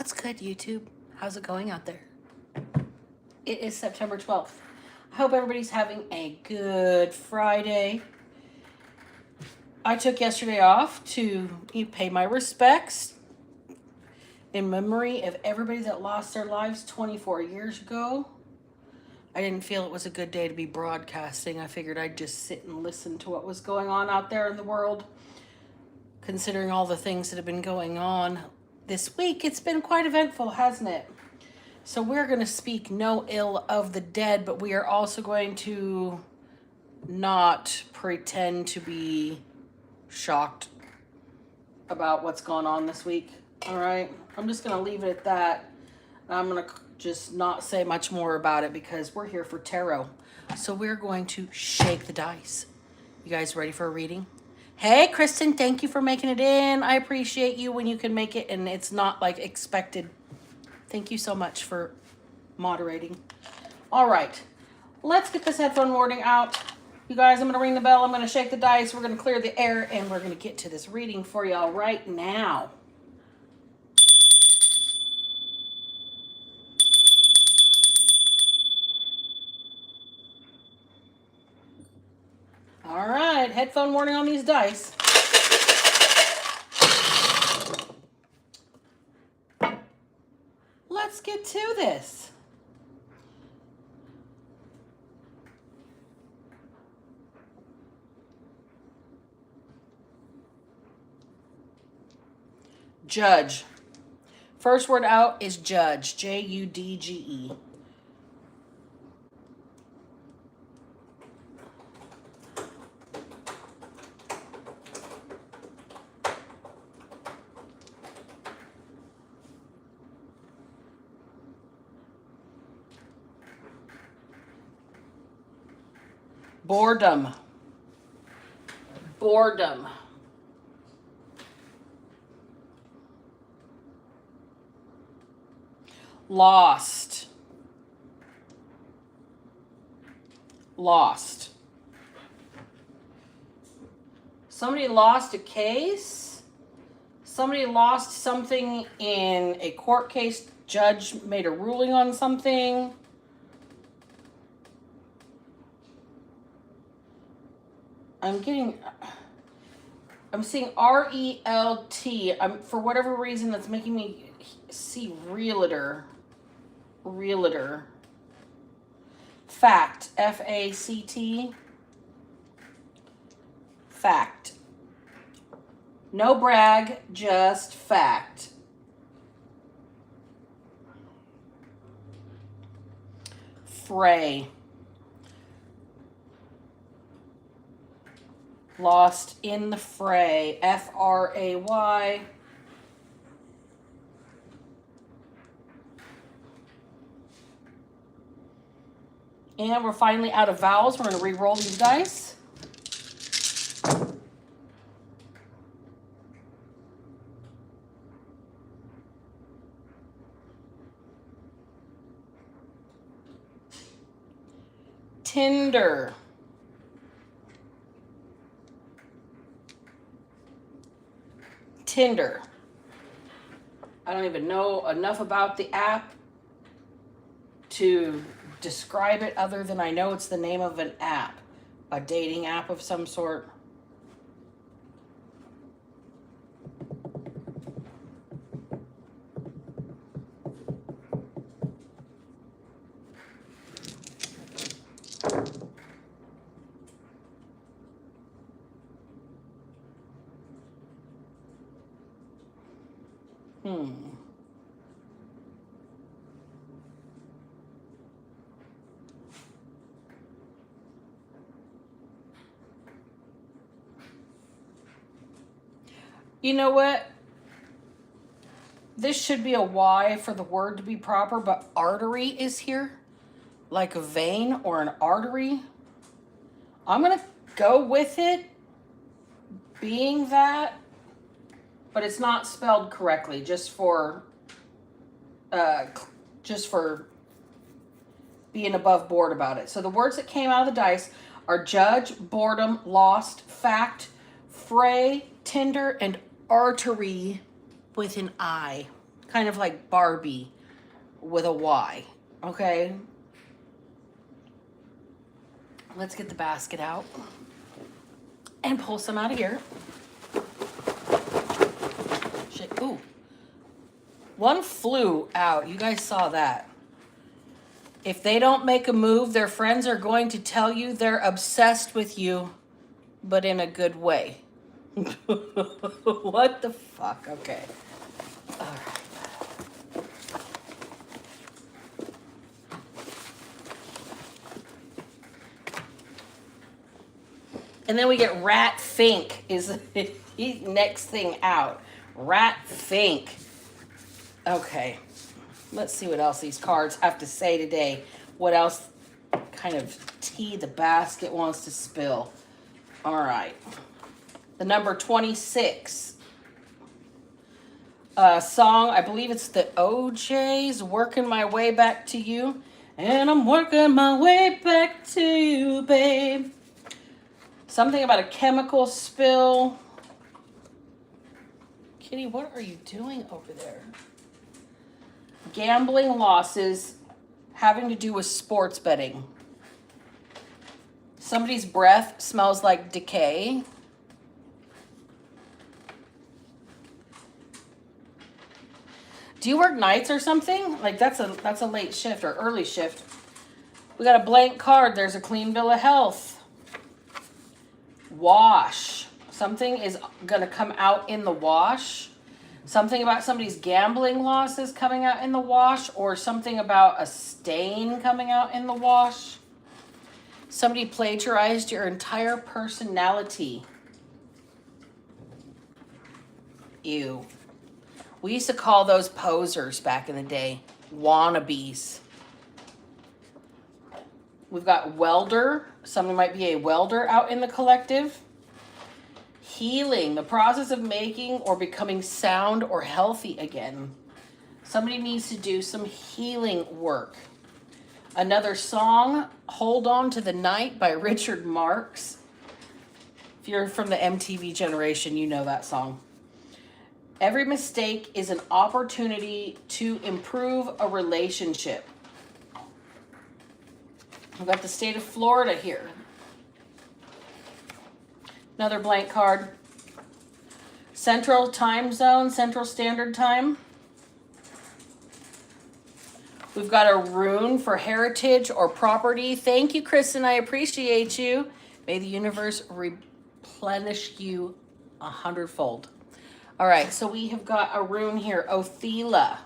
What's good, YouTube? How's it going out there? It is September 12th. I hope everybody's having a good Friday. I took yesterday off to pay my respects in memory of everybody that lost their lives 24 years ago. I didn't feel it was a good day to be broadcasting. I figured I'd just sit and listen to what was going on out there in the world. Considering all the things that have been going on this week, it's been quite eventful, hasn't it? So we're going to speak no ill of the dead, but we are also going to not pretend to be shocked about what's gone on this week. All right? I'm just going to leave it at that. I'm going to just not say much more about it because we're here for tarot. So we're going to shake the dice. You guys ready for a reading? Hey, Kristen, thank you for making it in. I appreciate you when you can make it and it's not like expected. Thank you so much for moderating. All right, let's get this headphone warning out. You guys, I'm going to ring the bell. I'm going to shake the dice. We're going to clear the air and we're going to get to this reading for y'all right now. All right, headphone warning on these dice. Let's get to this. Judge. First word out is judge. J-U-D-G-E. Boredom. Boredom. Lost. Lost. Somebody lost a case. Somebody lost something in a court case. Judge made a ruling on something. I'm seeing R-E-L-T. For whatever reason, that's making me see realtor. Realtor. Fact. F-A-C-T. Fact. No brag, just fact. Fray. Lost in the fray. F-R-A-Y. And we're finally out of vowels. We're going to re-roll these dice. Tinder. Tinder. I don't even know enough about the app to describe it other than I know it's the name of an app, a dating app of some sort. You know what? This should be a Y for the word to be proper, but artery is here. Like a vein or an artery. I'm going to go with it being that, but it's not spelled correctly, just for being above board about it. So the words that came out of the dice are judge, boredom, lost, fact, fray, Tinder, and artery with an I. kind of like Barbie with a Y. Okay? Let's get the basket out and pull some out of here. Shit. Ooh. One flew out. You guys saw that. If they don't make a move, their friends are going to tell you they're obsessed with you, but in a good way. What the fuck? Okay. All right. And then we get Rat Fink is he's next thing out. Rat Fink. Okay. Let's see what else these cards have to say today. What else kind of tea the basket wants to spill. All right. The number 26. Song, I believe it's the OJ's, Working My Way Back to You. And I'm working my way back to you, babe. Something about a chemical spill. Kitty, what are you doing over there? Gambling losses having to do with sports betting. Somebody's breath smells like decay. Do you work nights or something? Like that's a late shift or early shift. We got a blank card. There's a clean bill of health. Wash. Something is going to come out in the wash. Something about somebody's gambling losses coming out in the wash, or something about a stain coming out in the wash. Somebody plagiarized your entire personality. Ew. We used to call those posers back in the day. Wannabes. We've got welder. Somebody might be a welder out in the collective. Healing. The process of making or becoming sound or healthy again. Somebody needs to do some healing work. Another song, Hold On to the Night by Richard Marx. If you're from the MTV generation, you know that song. Every mistake is an opportunity to improve a relationship. We've got the state of Florida here. Another blank card. Central Time Zone, Central Standard Time. We've got a rune for heritage or property. Thank you, Kristen. I appreciate you. May the universe replenish you 100-fold. All right, so we have got a rune here. Othela.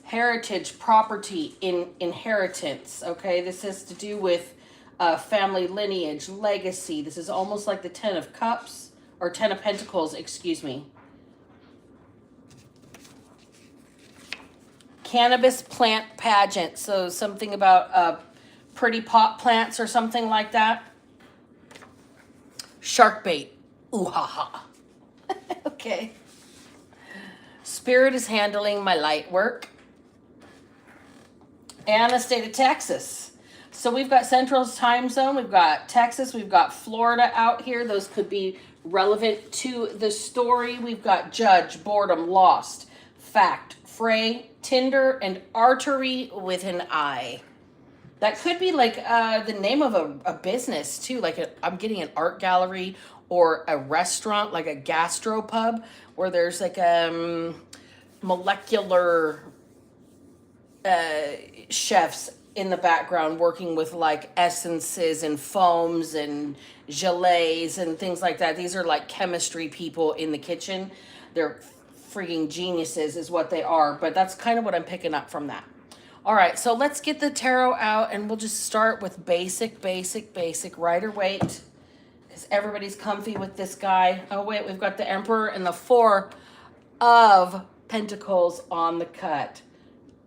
Heritage, property, inheritance. Okay, this has to do with family lineage, legacy. This is almost like the 10 of Cups, or 10 of Pentacles, excuse me. Cannabis plant pageant. So something about pretty pot plants or something like that. Shark bait. Ooh ha ha. Okay. Spirit is handling my light work. And the state of Texas. So we've got Central Time Zone, we've got Texas, we've got Florida out here. Those could be relevant to the story. We've got Judge, Boredom, Lost, Fact, Fray, Tinder, and Artery with an I. That could be like the name of a business too. Like I'm getting an art gallery or a restaurant, like a gastropub, where there's like molecular chefs in the background working with like essences and foams and gelées and things like that. These are like chemistry people in the kitchen. They're freaking geniuses is what they are, but that's kind of what I'm picking up from that. All right, so let's get the tarot out and we'll just start with basic Rider-Waite, because everybody's comfy with this guy. Oh wait, we've got the Emperor and the Four of Pentacles on the cut.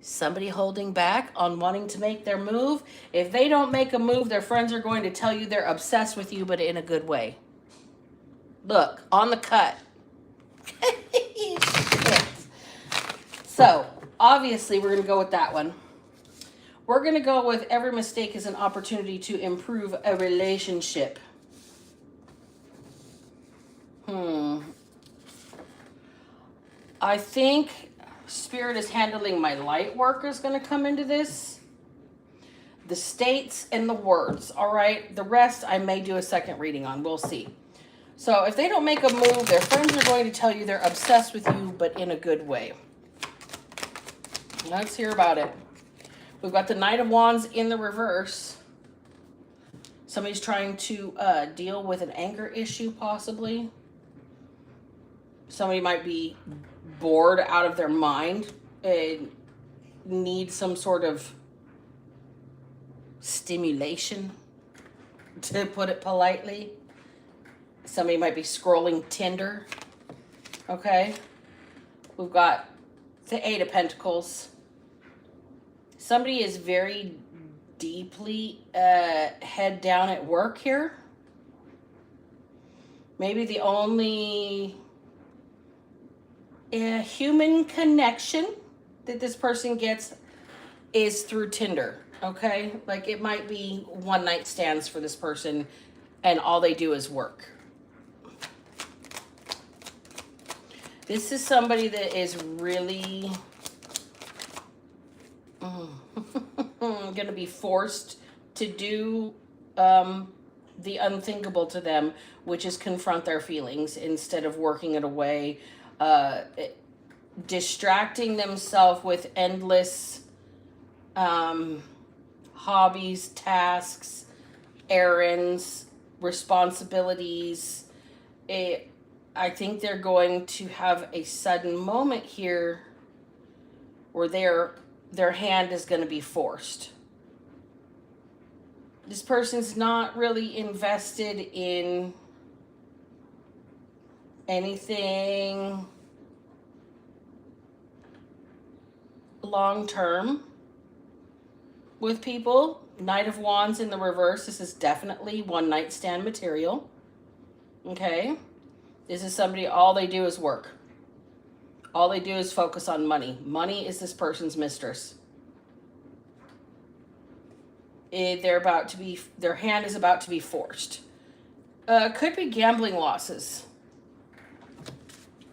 Somebody holding back on wanting to make their move. If they don't make a move, their friends are going to tell you they're obsessed with you, but in a good way. Look, on the cut. So, obviously, we're going to go with that one. We're going to go with every mistake is an opportunity to improve a relationship. I think Spirit is handling my light work is going to come into this. The states and the words, all right? The rest I may do a second reading on. We'll see. So if they don't make a move, their friends are going to tell you they're obsessed with you, but in a good way. Let's hear about it. We've got the Knight of Wands in the reverse. Somebody's trying to deal with an anger issue, possibly. Somebody might be bored out of their mind and need some sort of stimulation, to put it politely. Somebody might be scrolling Tinder. Okay. We've got the Eight of Pentacles. Somebody is very deeply head down at work here. Maybe the only human connection that this person gets is through Tinder. Okay. Like it might be one night stands for this person and all they do is work. This is somebody that is really going to be forced to do the unthinkable to them, which is confront their feelings instead of working it away, distracting themselves with endless hobbies, tasks, errands, responsibilities. I think they're going to have a sudden moment here where their hand is going to be forced. This person's not really invested in anything long term with people. Knight of Wands in the reverse. This is definitely one night stand material. Okay. This is somebody, all they do is work. All they do is focus on money. Money is this person's mistress. Their hand is about to be forced. Could be gambling losses.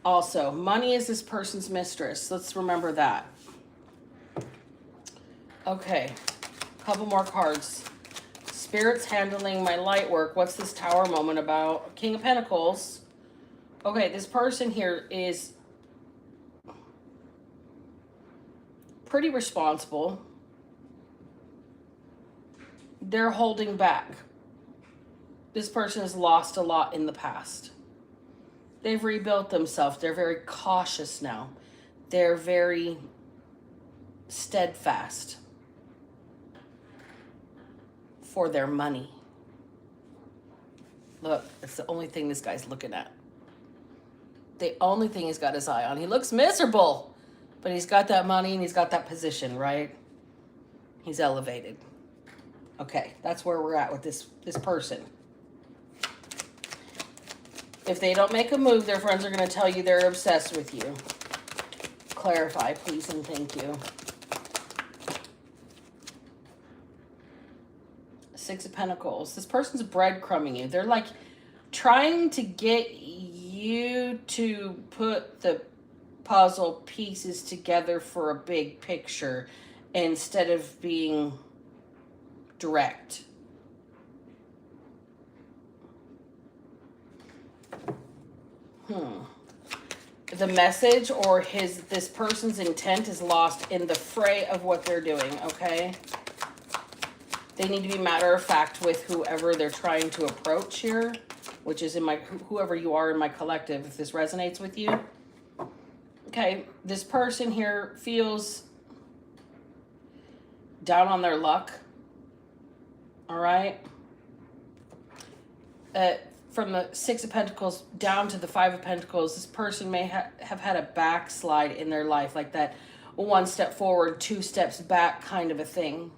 Also, money is this person's mistress. Let's remember that. Okay, a couple more cards. Spirit's handling my light work. What's this Tower moment about? King of Pentacles. Okay, this person here is pretty responsible. They're holding back. This person has lost a lot in the past. They've rebuilt themselves. They're very cautious now. They're very steadfast for their money. Look, it's the only thing this guy's looking at. The only thing he's got his eye on. He looks miserable, but he's got that money and he's got that position, right? He's elevated. Okay, that's where we're at with this person. If they don't make a move, their friends are going to tell you they're obsessed with you. Clarify, please, and thank you. Six of Pentacles. This person's breadcrumbing you. They're like trying to get you to put the puzzle pieces together for a big picture instead of being direct. The message or this person's intent is lost in the fray of what they're doing, okay? They need to be matter of fact with whoever they're trying to approach here, which is whoever you are in my collective, if this resonates with you. Okay, this person here feels down on their luck. All right. From the Six of Pentacles down to the Five of Pentacles, this person may have had a backslide in their life, like that one step forward, two steps back kind of a thing.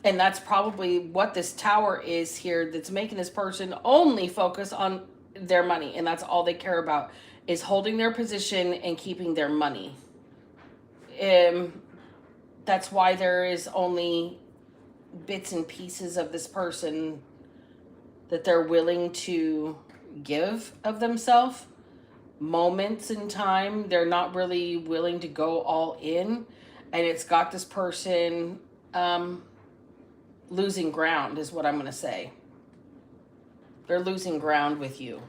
And that's probably what this Tower is here that's making this person only focus on their money. And that's all they care about, is holding their position and keeping their money. That's why there is only bits and pieces of this person that they're willing to give of themselves. moments in time. They're not really willing to go all in. And it's got this person losing ground is what I'm going to say. They're losing ground with you.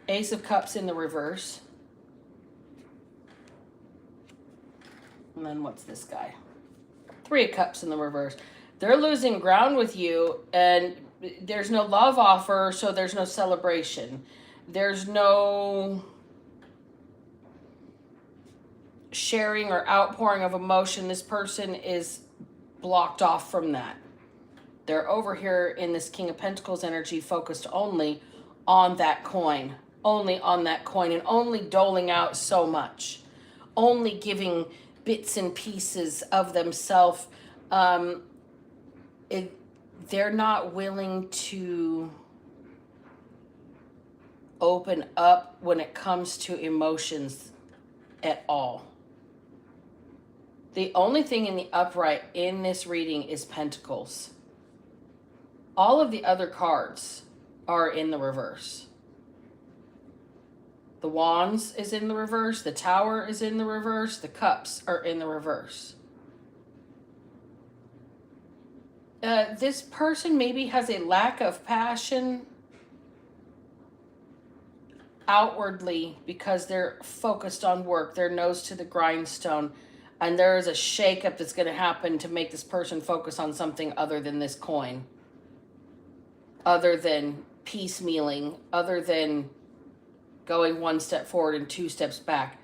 Ace of Cups in the reverse. And then what's this guy? Three of Cups in the reverse. They're losing ground with you, and there's no love offer, so there's no celebration. There's no sharing or outpouring of emotion. This person is blocked off from that. They're over here in this King of Pentacles energy, focused only on that coin. Only on that coin, and only doling out so much. Only giving bits and pieces of themselves. They're not willing to open up when it comes to emotions at all. The only thing in the upright in this reading is Pentacles. All of the other cards are in the reverse. The Wands is in the reverse. The Tower is in the reverse. The Cups are in the reverse. This person maybe has a lack of passion outwardly because they're focused on work. They're nose to the grindstone. And there is a shakeup that's going to happen to make this person focus on something other than this coin. Other than piecemealing. Other than going one step forward and two steps back.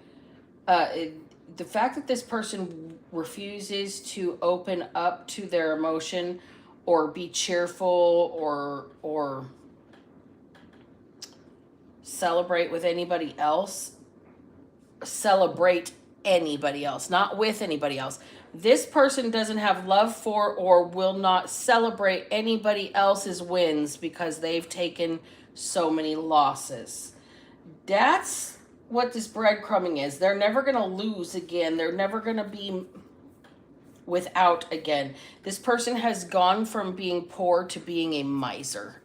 The fact that this person refuses to open up to their emotion or be cheerful or celebrate with anybody else. Celebrate anybody else, not with anybody else. This person doesn't have love for or will not celebrate anybody else's wins because they've taken so many losses. That's what this breadcrumbing is. They're never going to lose again. They're never going to be without again. This person has gone from being poor to being a miser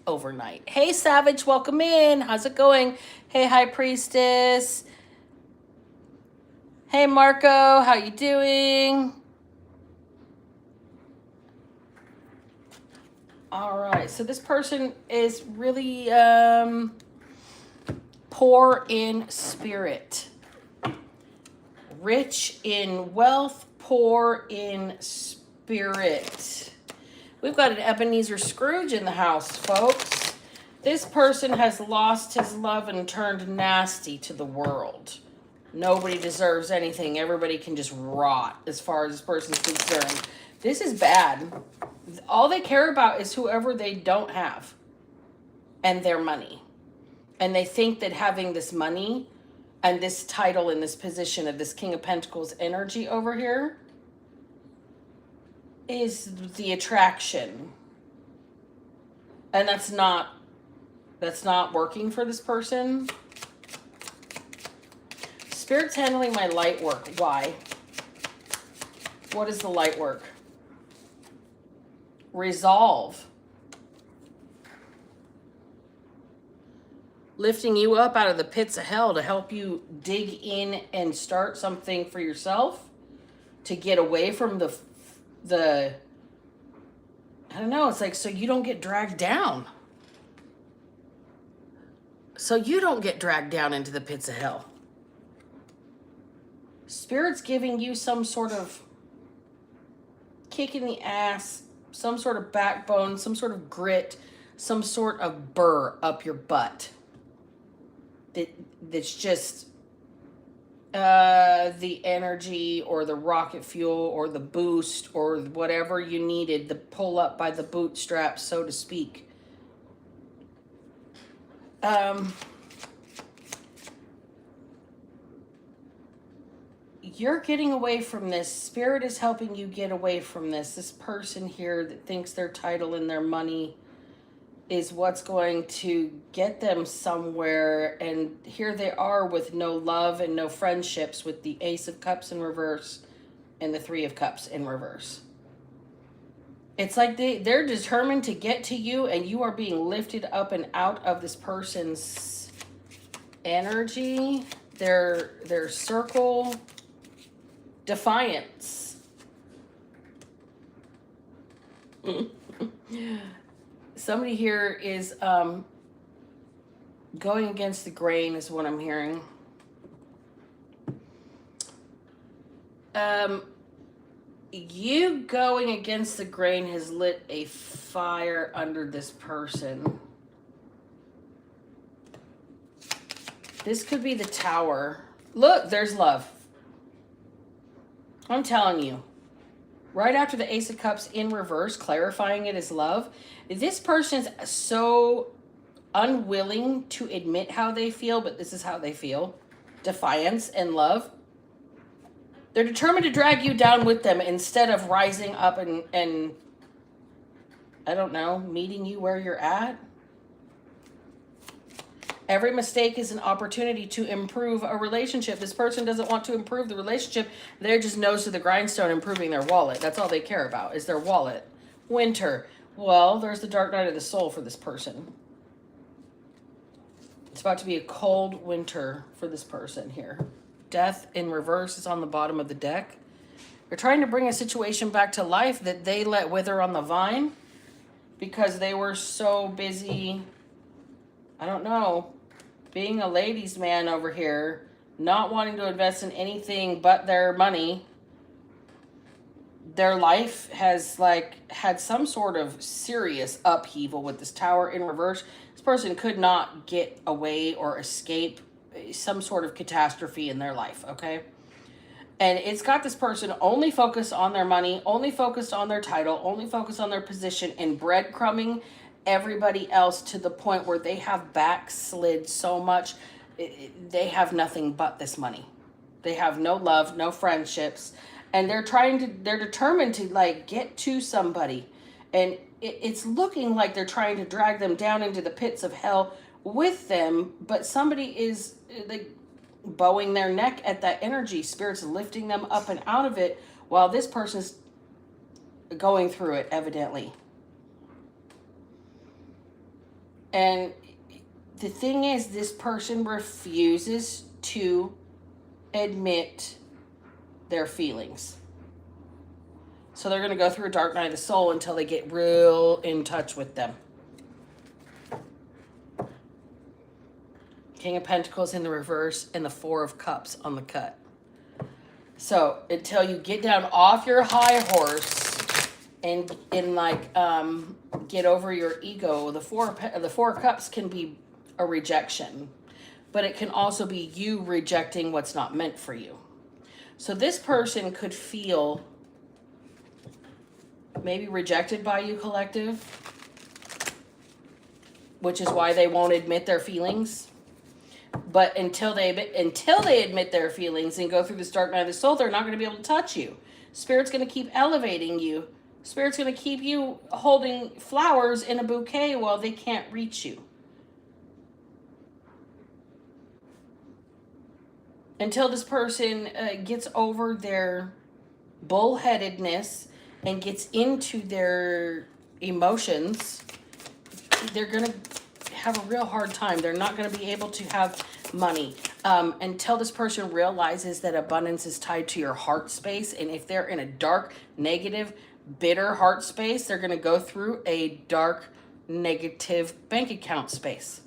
overnight. Hey, Savage, welcome in. How's it going? Hey, High Priestess. Hey, Marco, how you doing? All right, so this person is really poor in spirit, rich in wealth, poor in spirit. We've got an Ebenezer Scrooge in the house, folks. This person has lost his love and turned nasty to the world. Nobody deserves anything. Everybody can just rot as far as this person's concerned. This is bad. All they care about is whoever they don't have and their money. And they think that having this money and this title and this position of this King of Pentacles energy over here is the attraction. And that's not working for this person. Spirit's handling my light work. Why? What is the light work? Resolve. Lifting you up out of the pits of hell to help you dig in and start something for yourself. To get away from the I don't know, it's like so you don't get dragged down. So you don't get dragged down into the pits of hell. Spirit's giving you some sort of kick in the ass, some sort of backbone, some sort of grit, some sort of burr up your butt. That's just the energy or the rocket fuel or the boost or whatever you needed, the pull up by the bootstraps, so to speak. You're getting away from this. Spirit is helping you get away from this. This person here that thinks their title and their money is what's going to get them somewhere. And here they are with no love and no friendships with the Ace of Cups in reverse and the Three of Cups in reverse. It's like they're determined to get to you, and you are being lifted up and out of this person's energy, their circle. Defiance. Somebody here is going against the grain is what I'm hearing. You going against the grain has lit a fire under this person. This could be the Tower. Look, there's love. I'm telling you. Right after the Ace of Cups in reverse, clarifying it as love, this person's so unwilling to admit how they feel, but this is how they feel. Defiance and love. They're determined to drag you down with them instead of rising up and I don't know, meeting you where you're at. Every mistake is an opportunity to improve a relationship. This person doesn't want to improve the relationship. They're just nose to the grindstone improving their wallet. That's all they care about is their wallet. Winter. Well, there's the dark night of the soul for this person. It's about to be a cold winter for this person here. Death in reverse is on the bottom of the deck. They're trying to bring a situation back to life that they let wither on the vine because they were so busy, I don't know, being a ladies' man over here, not wanting to invest in anything but their money. Their life has had some sort of serious upheaval with this Tower in reverse. This person could not get away or escape some sort of catastrophe in their life, okay? And it's got this person only focused on their money, only focused on their title, only focused on their position, and breadcrumbing everybody else to the point where they have backslid so much, they have nothing but this money. They have no love, no friendships, and they're determined to get to somebody, and it's looking like they're trying to drag them down into the pits of hell with them, but somebody is bowing their neck at that energy. Spirit's lifting them up and out of it while this person's going through it, evidently. And the thing is, this person refuses to admit their feelings. So they're going to go through a dark night of the soul until they get real in touch with them. King of Pentacles in the reverse and the Four of Cups on the cut. So until you get down off your high horse and get over your ego, the Four of Cups can be a rejection, but it can also be you rejecting what's not meant for you. So this person could feel maybe rejected by you, collective, which is why they won't admit their feelings. But until they admit their feelings and go through this dark night of the soul, they're not going to be able to touch you. Spirit's going to keep elevating you. Spirit's going to keep you holding flowers in a bouquet while they can't reach you. Until this person gets over their bullheadedness and gets into their emotions, they're going to have a real hard time. They're not going to be able to have money until this person realizes that abundance is tied to your heart space. And if they're in a dark, negative, bitter heart space, they're going to go through a dark, negative bank account space.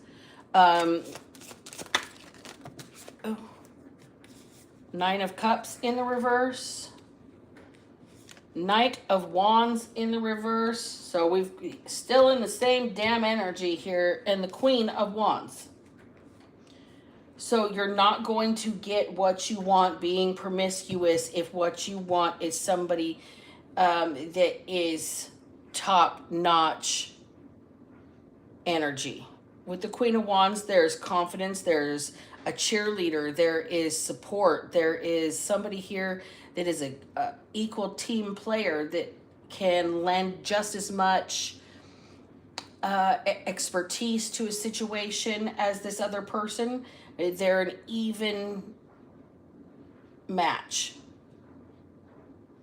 Nine of Cups in the reverse. Knight of Wands in the reverse. So we've still in the same damn energy here. And the Queen of Wands. So you're not going to get what you want being promiscuous if what you want is somebody that is top-notch energy. With the Queen of Wands, there's confidence, there's a cheerleader, there is support, there is somebody here that is a equal team player that can lend just as much expertise to a situation as this other person. They're an even match.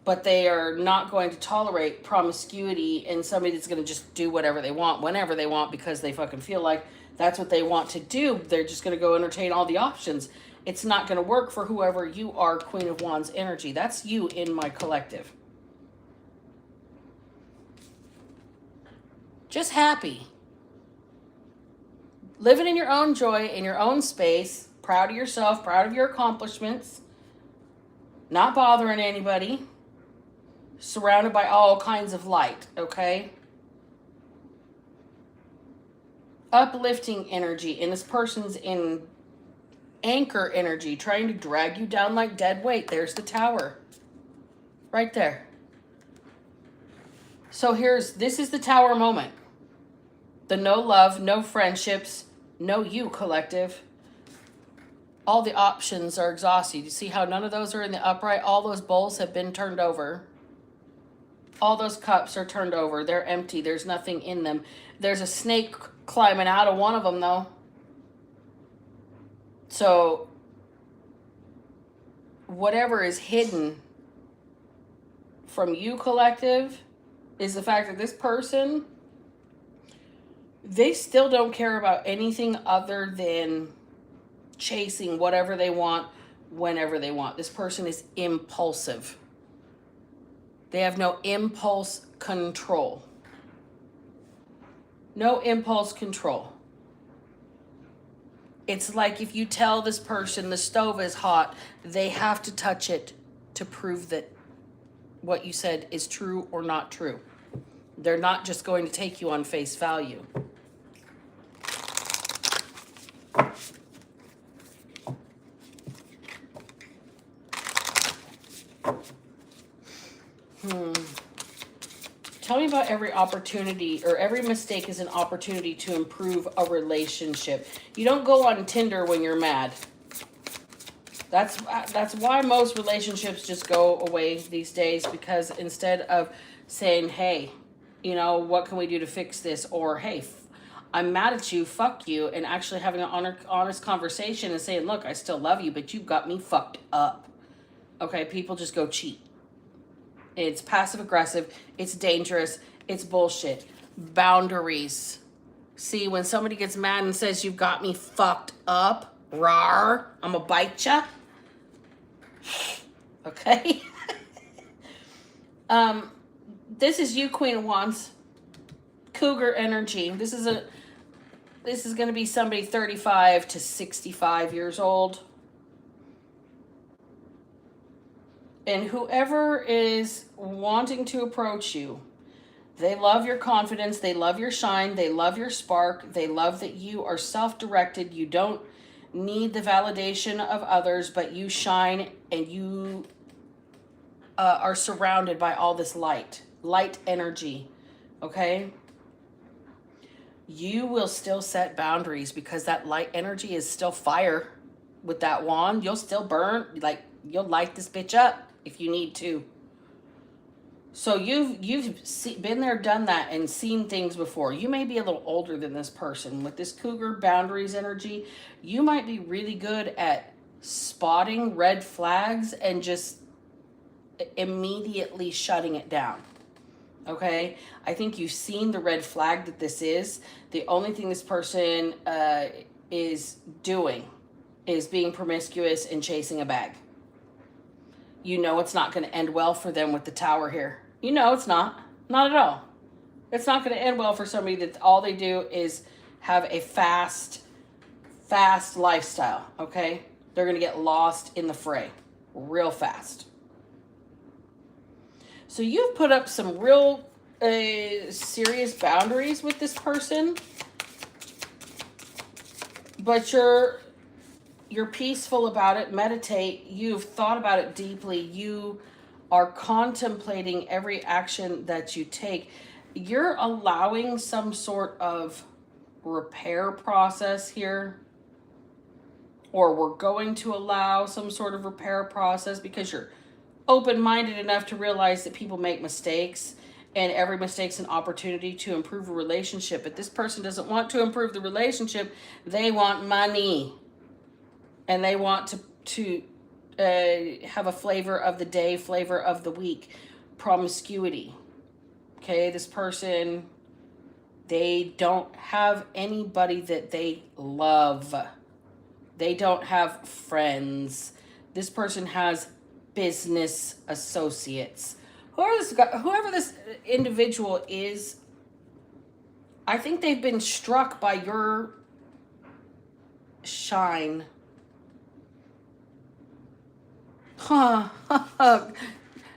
but they are not going to tolerate promiscuity and somebody that's going to just do whatever they want, whenever they want, because they fucking feel like that's what they want to do. They're just going to go entertain all the options. It's not going to work for whoever you are, Queen of Wands energy. That's you in my collective. Just happy. Living in your own joy, in your own space. Proud of yourself, proud of your accomplishments. Not bothering anybody. Surrounded by all kinds of light, okay? Uplifting energy. And this person's in anchor energy, trying to drag you down like dead weight. There's the Tower. Right there. So this is the Tower moment. The no love, no friendships, no you, collective. All the options are exhausted. You see how none of those are in the upright? All those bowls have been turned over. All those cups are turned over. They're empty. There's nothing in them. There's a snake climbing out of one of them, though. So, whatever is hidden from you, collective, is the fact that this person, they still don't care about anything other than chasing whatever they want, whenever they want. This person is impulsive. They have no impulse control. No impulse control. It's like if you tell this person the stove is hot, they have to touch it to prove that what you said is true or not true. They're not just going to take you on face value. Tell me about every opportunity, or every mistake is an opportunity to improve a relationship. You don't go on Tinder when you're mad. That's why most relationships just go away these days, because instead of saying, hey, you know, what can we do to fix this? Or, hey, I'm mad at you, fuck you, and actually having an honest conversation and saying, look, I still love you, but you got me fucked up. Okay, people just go cheat. It's passive aggressive. It's dangerous. It's bullshit. Boundaries. See, when somebody gets mad and says, you've got me fucked up, rawr, I'm gonna bite ya. Okay? This is you, Queen of Wands. Cougar energy. This is going to be somebody 35 to 65 years old. And whoever is wanting to approach you, they love your confidence, they love your shine, they love your spark, they love that you are self-directed, you don't need the validation of others, but you shine and you are surrounded by all this light energy, okay? You will still set boundaries because that light energy is still fire. With that wand, you'll still burn, like you'll light this bitch up if you need to. So you've been there, done that, and seen things before. You may be a little older than this person. With this cougar boundaries energy, you might be really good at spotting red flags and just immediately shutting it down. Okay? I think you've seen the red flag that this is. The only thing this person is doing is being promiscuous and chasing a bag. You know it's not going to end well for them with the Tower here. You know it's not. Not at all. It's not going to end well for somebody that all they do is have a fast lifestyle, okay? They're going to get lost in the fray real fast. So you've put up some real serious boundaries with this person, but you're peaceful about it. Meditate. You've thought about it deeply. You are contemplating every action that you take. You're allowing some sort of repair process here, or we're going to allow some sort of repair process because you're open-minded enough to realize that people make mistakes, and every mistake's an opportunity to improve a relationship. But this person doesn't want to improve the relationship. They want money. And they want to have a flavor of the day, flavor of the week. Promiscuity. Okay, this person, they don't have anybody that they love. They don't have friends. This person has business associates. Whoever this individual is, I think they've been struck by your shine. Huh.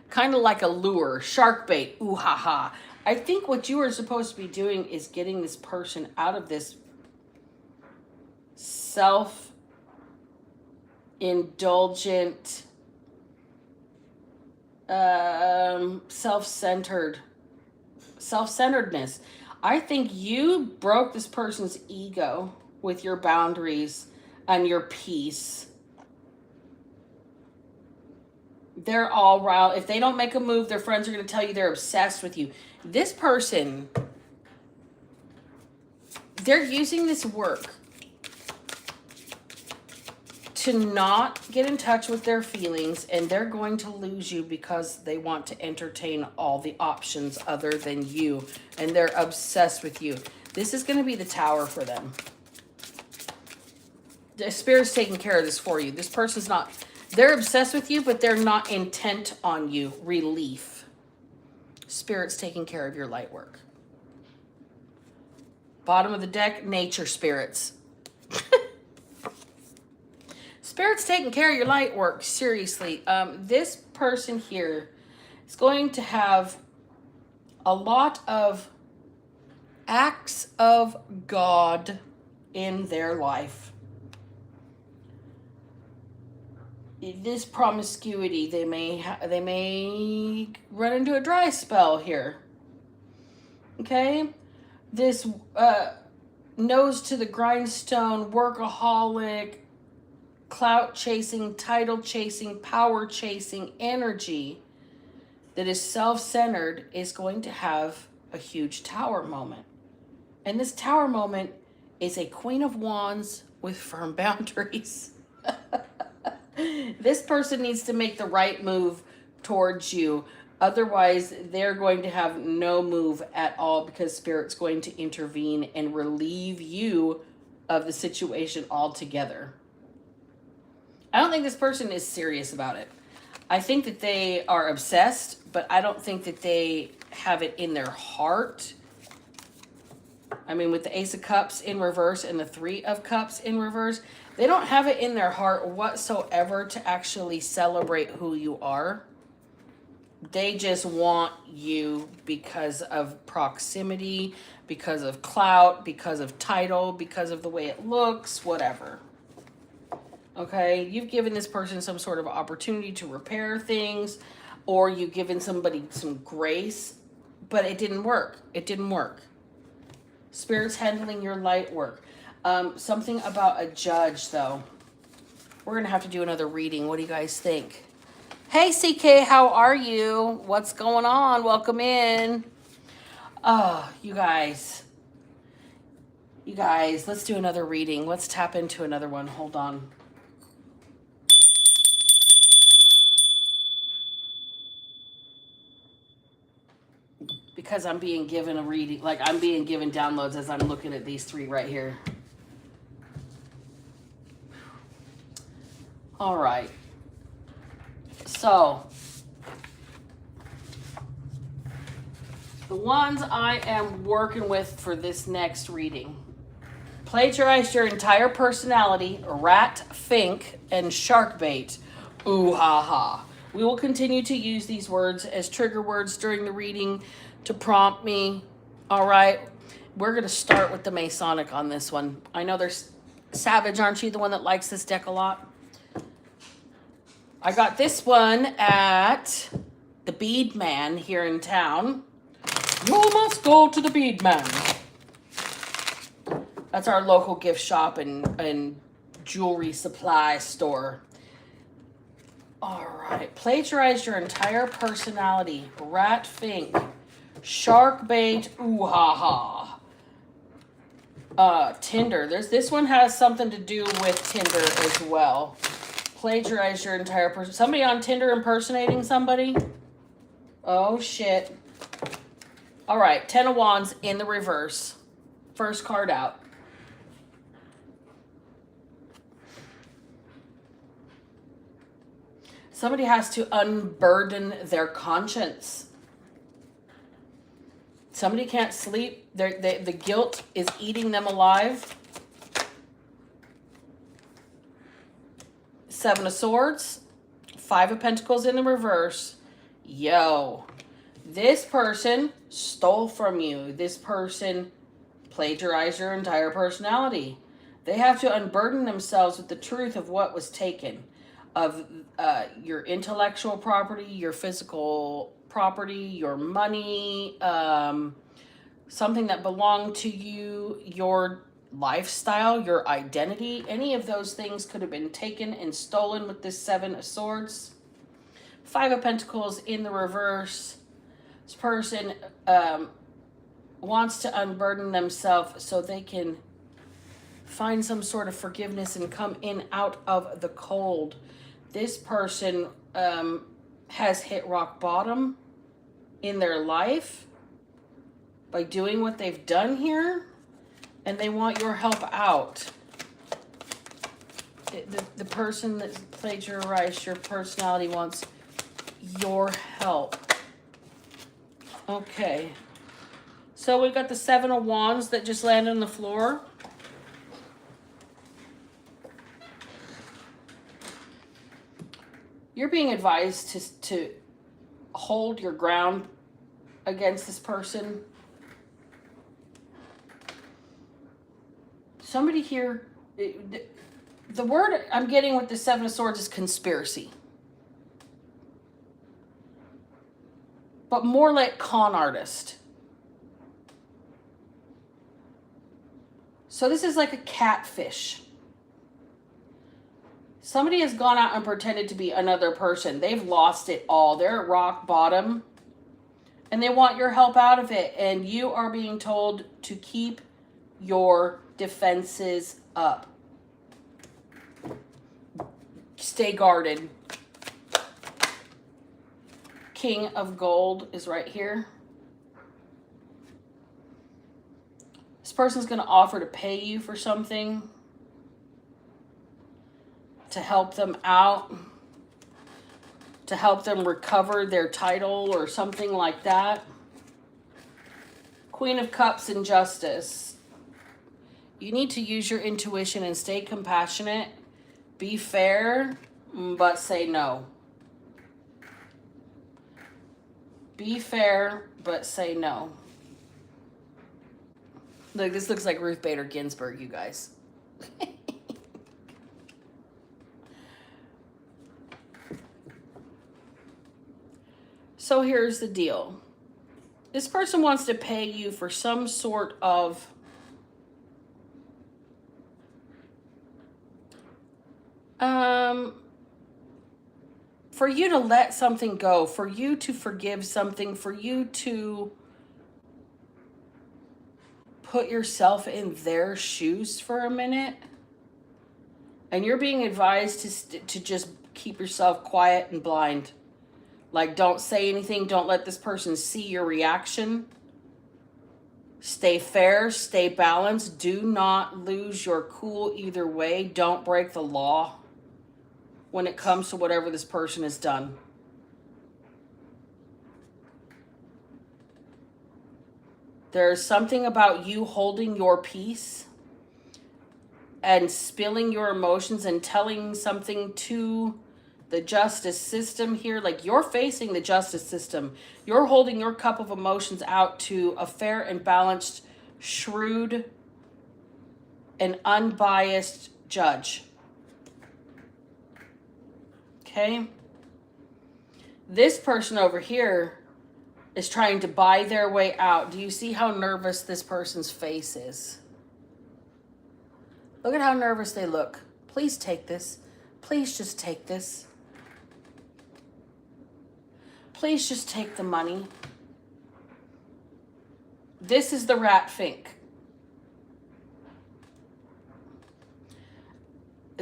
Kind of like a lure, shark bait. Ooh ha ha. I think what you are supposed to be doing is getting this person out of this self-indulgent, self-centeredness. I think you broke this person's ego with your boundaries and your peace. They're all riled. If they don't make a move, their friends are going to tell you they're obsessed with you. This person, they're using this work to not get in touch with their feelings, and they're going to lose you because they want to entertain all the options other than you, and they're obsessed with you. This is going to be the tower for them. The Spirit's taking care of this for you. This person's not... They're obsessed with you, but they're not intent on you. Relief. Spirit's taking care of your light work. Bottom of the deck, nature spirits. Spirit's taking care of your light work. Seriously. This person here is going to have a lot of acts of God in their life. This promiscuity, they may run into a dry spell here. Okay? This nose to the grindstone, workaholic, clout chasing, title chasing, power chasing energy that is self-centered is going to have a huge tower moment. And this tower moment is a Queen of Wands with firm boundaries. This person needs to make the right move towards you. Otherwise, they're going to have no move at all because Spirit's going to intervene and relieve you of the situation altogether. I don't think this person is serious about it. I think that they are obsessed, but I don't think that they have it in their heart. I mean, with the Ace of Cups in reverse and the Three of Cups in reverse, they don't have it in their heart whatsoever to actually celebrate who you are. They just want you because of proximity, because of clout, because of title, because of the way it looks, whatever. Okay, you've given this person some sort of opportunity to repair things, or you've given somebody some grace, but it didn't work. It didn't work. Spirit's handling your light work. Something about a judge, though. We're going to have to do another reading. What do you guys think? Hey, CK, how are you? What's going on? Welcome in. You guys. You guys, let's do another reading. Let's tap into another one. Hold on. Because I'm being given a reading, like I'm being given downloads as I'm looking at these three right here. All right. So, the ones I am working with for this next reading. Plagiarize your entire personality, rat, fink, and shark bait. Ooh ha ha. We will continue to use these words as trigger words during the reading to prompt me. All right. We're going to start with the Masonic on this one. I know there's Savage, aren't you the one that likes this deck a lot? I got this one at the Bead Man here in town. You must go to the Bead Man. That's our local gift shop and jewelry supply store. All right. Plagiarize your entire personality. Rat fink. Shark bait. Ooh ha ha. Tinder. This one has something to do with Tinder as well. plagiarize your entire person. Somebody on Tinder impersonating somebody? Oh, shit. All right, 10 of Wands in the reverse. First card out. Somebody has to unburden their conscience. Somebody can't sleep. The guilt is eating them alive. 7 of Swords. 5 of Pentacles in the reverse. Yo. This person stole from you. This person plagiarized your entire personality. They have to unburden themselves with the truth of what was taken. Of your intellectual property, your physical property, your money, something that belonged to you, your lifestyle, your identity. Any of those things could have been taken and stolen with this 7 of Swords. 5 of Pentacles in the reverse. This person wants to unburden themselves so they can find some sort of forgiveness and come in out of the cold. This person has hit rock bottom in their life by doing what they've done here, and they want your help out. The person that plagiarized your personality wants your help. Okay. So we've got the 7 of Wands that just landed on the floor. You're being advised to hold your ground against this person. Somebody here, the word I'm getting with the 7 of Swords is conspiracy. But more like con artist. So this is like a catfish. Somebody has gone out and pretended to be another person. They've lost it all. They're at rock bottom. And they want your help out of it. And you are being told to keep your defenses up. Stay guarded. King of Gold is right here. This person's going to offer to pay you for something, to help them out, to help them recover their title or something like that. Queen of Cups and Justice. You need to use your intuition and stay compassionate. Be fair, but say no. Be fair, but say no. Look, this looks like Ruth Bader Ginsburg, you guys. So here's the deal. This person wants to pay you for some sort of for you to let something go, for you to forgive something, for you to put yourself in their shoes for a minute. And you're being advised to just keep yourself quiet and blind. Like, don't say anything. Don't let this person see your reaction. Stay fair. Stay balanced. Do not lose your cool either way. Don't break the law when it comes to whatever this person has done. There's something about you holding your peace and spilling your emotions and telling something to the justice system here. Like, you're facing the justice system. You're holding your cup of emotions out to a fair and balanced, shrewd and unbiased judge. Okay? This person over here is trying to buy their way out. Do you see how nervous this person's face is? Look at how nervous they look. Please take this. Please just take this. Please just take the money. This is the rat fink.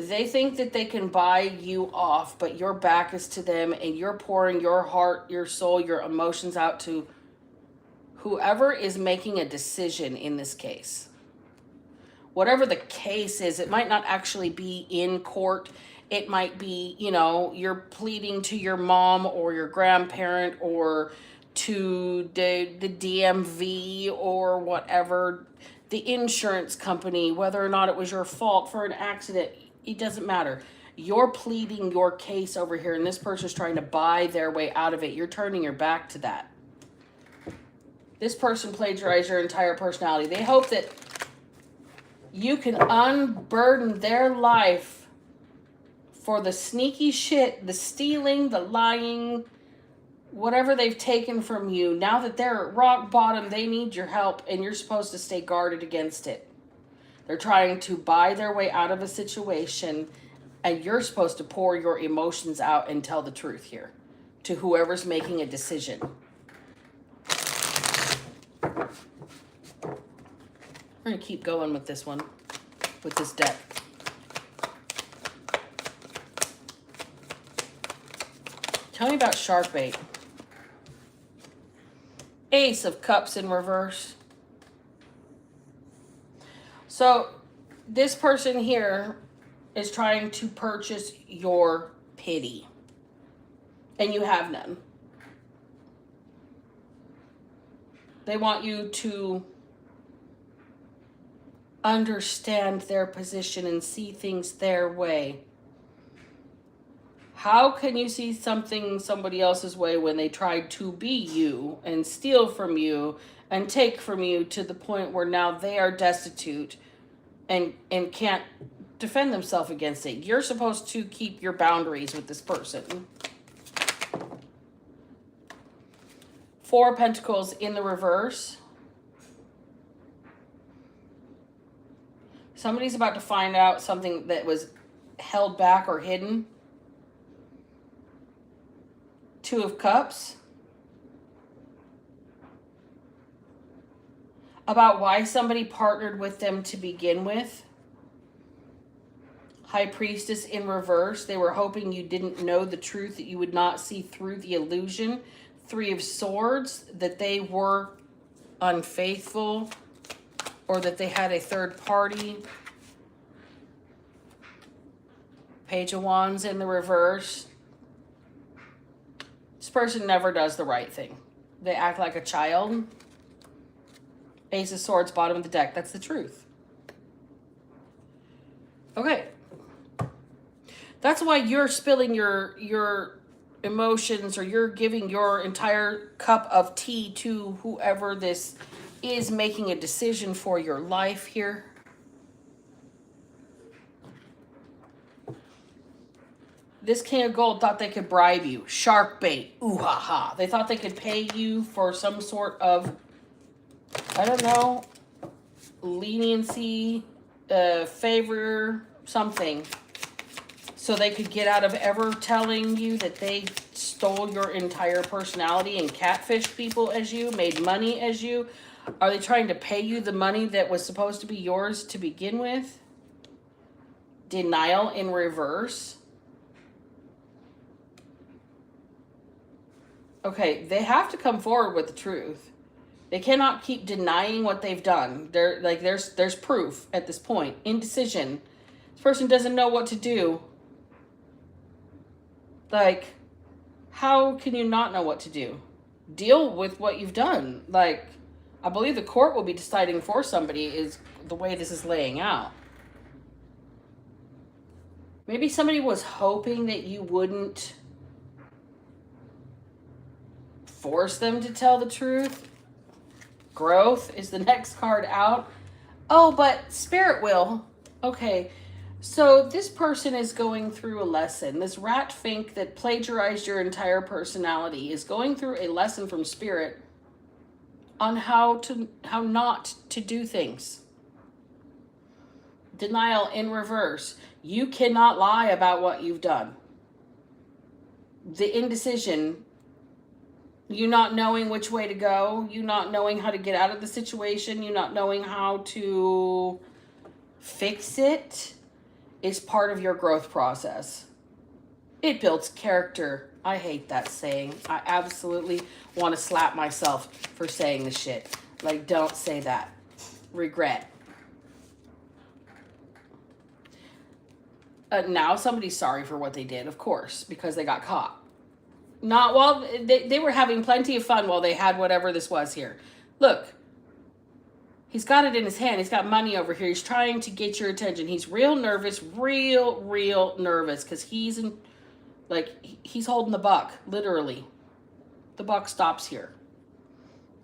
They think that they can buy you off, but your back is to them, and you're pouring your heart, your soul, your emotions out to whoever is making a decision in this case. Whatever the case is, it might not actually be in court. It might be, you're pleading to your mom or your grandparent or to the DMV or whatever, the insurance company, whether or not it was your fault for an accident. It doesn't matter. You're pleading your case over here, and this person's trying to buy their way out of it. You're turning your back to that. This person plagiarized your entire personality. They hope that you can unburden their life for the sneaky shit, the stealing, the lying, whatever they've taken from you. Now that they're at rock bottom, they need your help, and you're supposed to stay guarded against it. They're trying to buy their way out of a situation, and you're supposed to pour your emotions out and tell the truth here to whoever's making a decision. We're going to keep going with this one, with this deck. Tell me about shark bait. Ace of Cups in reverse. So this person here is trying to purchase your pity, and you have none. They want you to understand their position and see things their way. How can you see something somebody else's way when they tried to be you and steal from you and take from you to the point where now they are destitute and can't defend themselves against it? You're supposed to keep your boundaries with this person. Four of Pentacles in the reverse. Somebody's about to find out something that was held back or hidden. Two of Cups. About why somebody partnered with them to begin with. High Priestess in reverse. They were hoping you didn't know the truth, that you would not see through the illusion. Three of Swords, that they were unfaithful or that they had a third party. Page of Wands in the reverse. This person never does the right thing. They act like a child. Ace of Swords, bottom of the deck. That's the truth. Okay. That's why you're spilling your emotions, or you're giving your entire cup of tea to whoever this is making a decision for your life here. This King of Gold thought they could bribe you. Shark bait. Ooh ha ha. They thought they could pay you for some sort of, I don't know, leniency, favor, something. So they could get out of ever telling you that they stole your entire personality and catfished people as you, made money as you. Are they trying to pay you the money that was supposed to be yours to begin with? Denial in reverse. Okay, they have to come forward with the truth. They cannot keep denying what they've done. There's proof at this point. Indecision. This person doesn't know what to do. Like, how can you not know what to do? Deal with what you've done. Like, I believe the court will be deciding for somebody is the way this is laying out. Maybe somebody was hoping that you wouldn't force them to tell the truth. Growth is the next card out. Oh, but Spirit will. Okay, so this person is going through a lesson. This rat fink that plagiarized your entire personality is going through a lesson from Spirit on how not to do things. Denial in reverse. You cannot lie about what you've done. The indecision, you not knowing which way to go, you not knowing how to get out of the situation, you not knowing how to fix it. is part of your growth process. It builds character. I hate that saying. I absolutely want to slap myself for saying the shit. Like, don't say that. Regret. Now somebody's sorry for what they did, of course, because they got caught. Not while they were having plenty of fun while they had whatever this was here. Look, he's got it in his hand. He's got money over here. He's trying to get your attention. He's real nervous, real nervous, because he's holding the buck, literally. The buck stops here.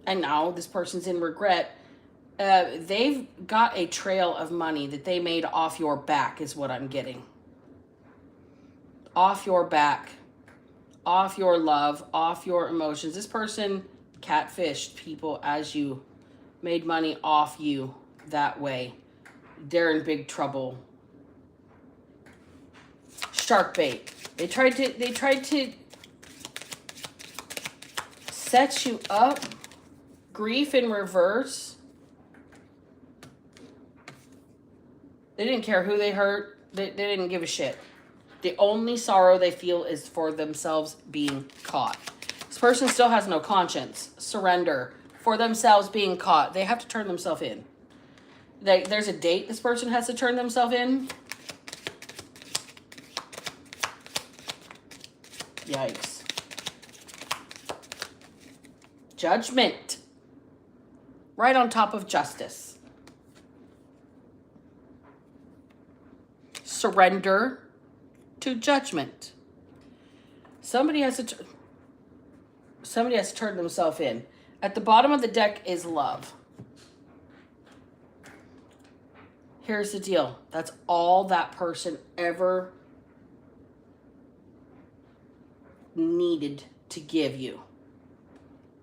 And now this person's in regret. They've got a trail of money that they made off your back, is what I'm getting. Off your back. Off your love. Off your emotions. This person catfished people as you, made money off you that way. They're in big trouble. Shark bait. They tried to set you up. Grief in reverse. They didn't care who they hurt. They didn't give a shit. The only sorrow they feel is for themselves being caught. This person still has no conscience. Surrender. For themselves being caught. They have to turn themselves in. There's a date this person has to turn themselves in. Yikes. Judgment. Right on top of justice. Surrender to judgment. Somebody has to turn themselves in. At the bottom of the deck is love. Here's the deal. That's all that person ever needed to give you.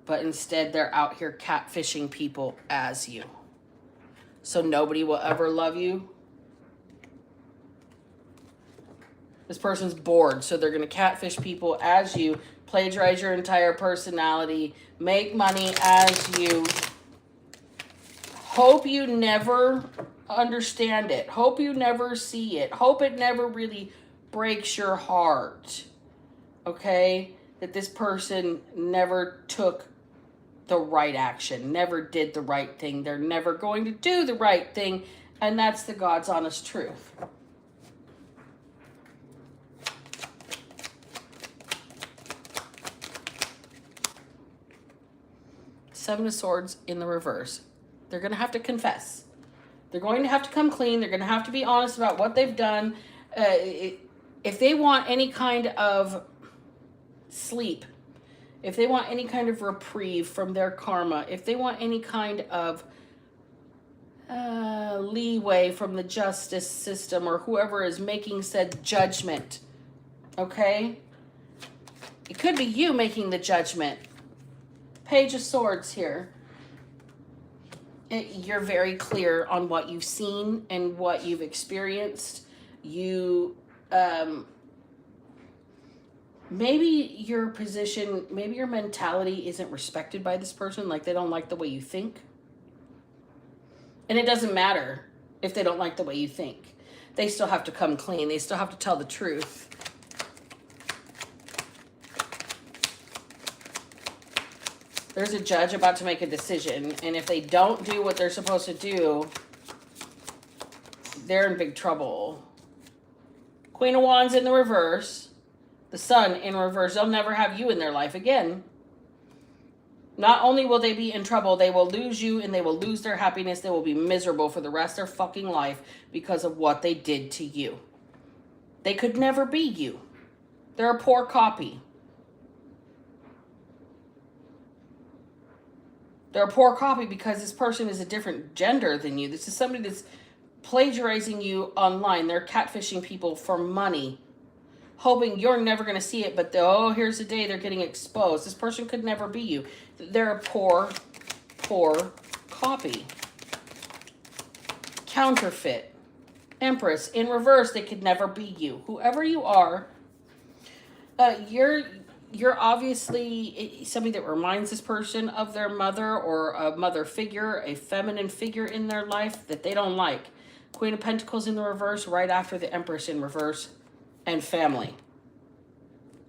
But instead, they're out here catfishing people as you. So nobody will ever love you. This person's bored, so they're going to catfish people as you, plagiarize your entire personality, make money as you. Hope you never understand it. Hope you never see it. Hope it never really breaks your heart. Okay? That this person never took the right action, never did the right thing. They're never going to do the right thing, and that's the God's honest truth. Seven of Swords in the reverse. They're going to have to confess. They're going to have to come clean. They're going to have to be honest about what they've done. If they want any kind of sleep, if they want any kind of reprieve from their karma, if they want any kind of leeway from the justice system or whoever is making said judgment, okay? It could be you making the judgment. Page of Swords here. You're very clear on what you've seen and what you've experienced. You, maybe your position, maybe your mentality isn't respected by this person. Like they don't like the way you think. And it doesn't matter if they don't like the way you think. They still have to come clean. They still have to tell the truth. There's a judge about to make a decision, and if they don't do what they're supposed to do, they're in big trouble. Queen of Wands in the reverse. The Sun in reverse. They'll never have you in their life again. Not only will they be in trouble, they will lose you and they will lose their happiness. They will be miserable for the rest of their fucking life because of what they did to you. They could never be you. They're a poor copy. They're a poor copy because this person is a different gender than you. This is somebody that's plagiarizing you online. They're catfishing people for money, hoping you're never going to see it, but here's the day they're getting exposed. This person could never be you. They're a poor copy. Counterfeit. Empress. In reverse, they could never be you. Whoever you are, you're obviously somebody that reminds this person of their mother or a mother figure, a feminine figure in their life that they don't like. Queen of Pentacles in the reverse, right after the Empress in reverse, and family.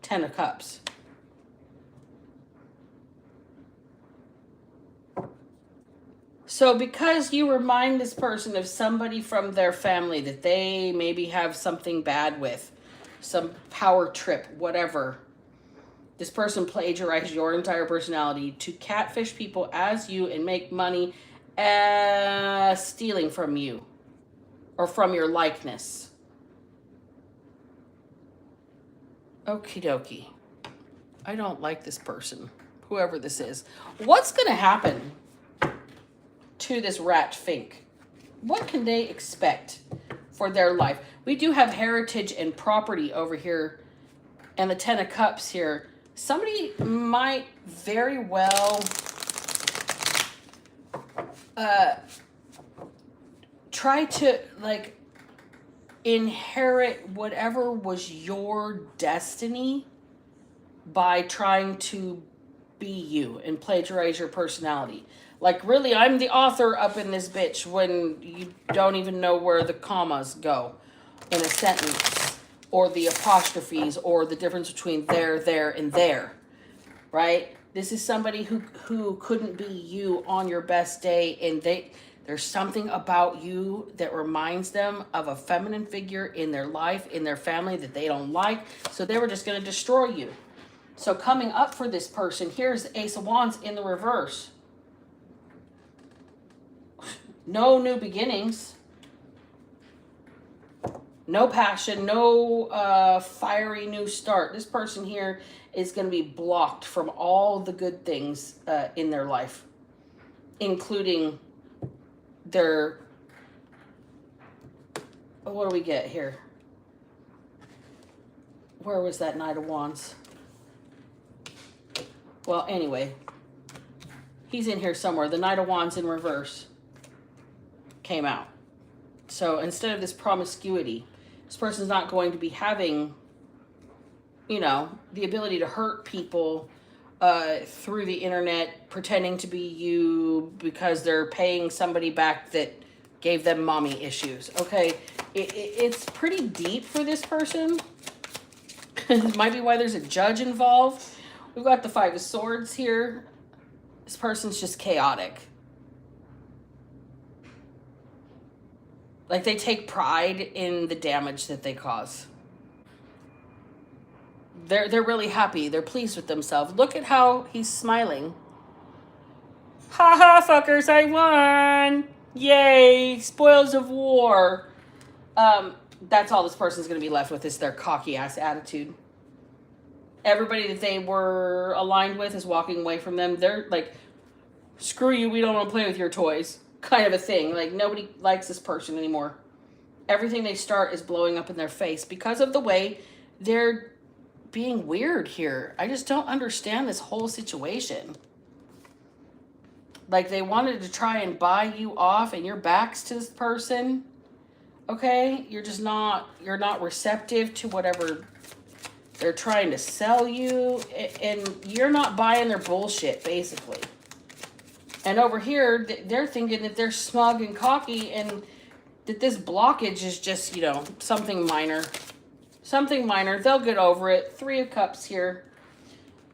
10 of Cups. So because you remind this person of somebody from their family that they maybe have something bad with, some power trip, whatever, this person plagiarized your entire personality to catfish people as you and make money stealing from you or from your likeness. Okie dokie. I don't like this person, whoever this is. What's going to happen to this rat fink? What can they expect for their life? We do have heritage and property over here and the 10 of Cups here. Somebody might very well try to like inherit whatever was your destiny by trying to be you and plagiarize your personality. Like, really, I'm the author up in this bitch when you don't even know where the commas go in a sentence, or the apostrophes, or the difference between there, and there, right? This is somebody who couldn't be you on your best day, and there's something about you that reminds them of a feminine figure in their life, in their family, that they don't like, so they were just going to destroy you. So coming up for this person, here's the Ace of Wands in the reverse. No new beginnings. No passion, no fiery new start. This person here is going to be blocked from all the good things in their life, including their... What do we get here? Where was that Knight of Wands? Well, anyway, he's in here somewhere. The Knight of Wands in reverse came out. So instead of this promiscuity, this person's not going to be having, you know, the ability to hurt people through the internet, pretending to be you because they're paying somebody back that gave them mommy issues. Okay, it's pretty deep for this person. It might be why there's a judge involved. We've got the Five of Swords here. This person's just chaotic. Like, they take pride in the damage that they cause. They're really happy. They're pleased with themselves. Look at how he's smiling. Ha ha, fuckers, I won! Yay! Spoils of war. That's all this person's going to be left with, is their cocky ass attitude. Everybody that they were aligned with is walking away from them. They're like, screw you, we don't want to play with your toys. Kind of a thing. Like, nobody likes this person anymore. Everything they start is blowing up in their face because of the way they're being weird here. I just don't understand this whole situation. Like, they wanted to try and buy you off and your back's to this person. Okay? You're not receptive to whatever they're trying to sell you, and you're not buying their bullshit, basically. And over here, they're thinking that they're smug and cocky, and that this blockage is just, you know, something minor. Something minor. They'll get over it. 3 of Cups here.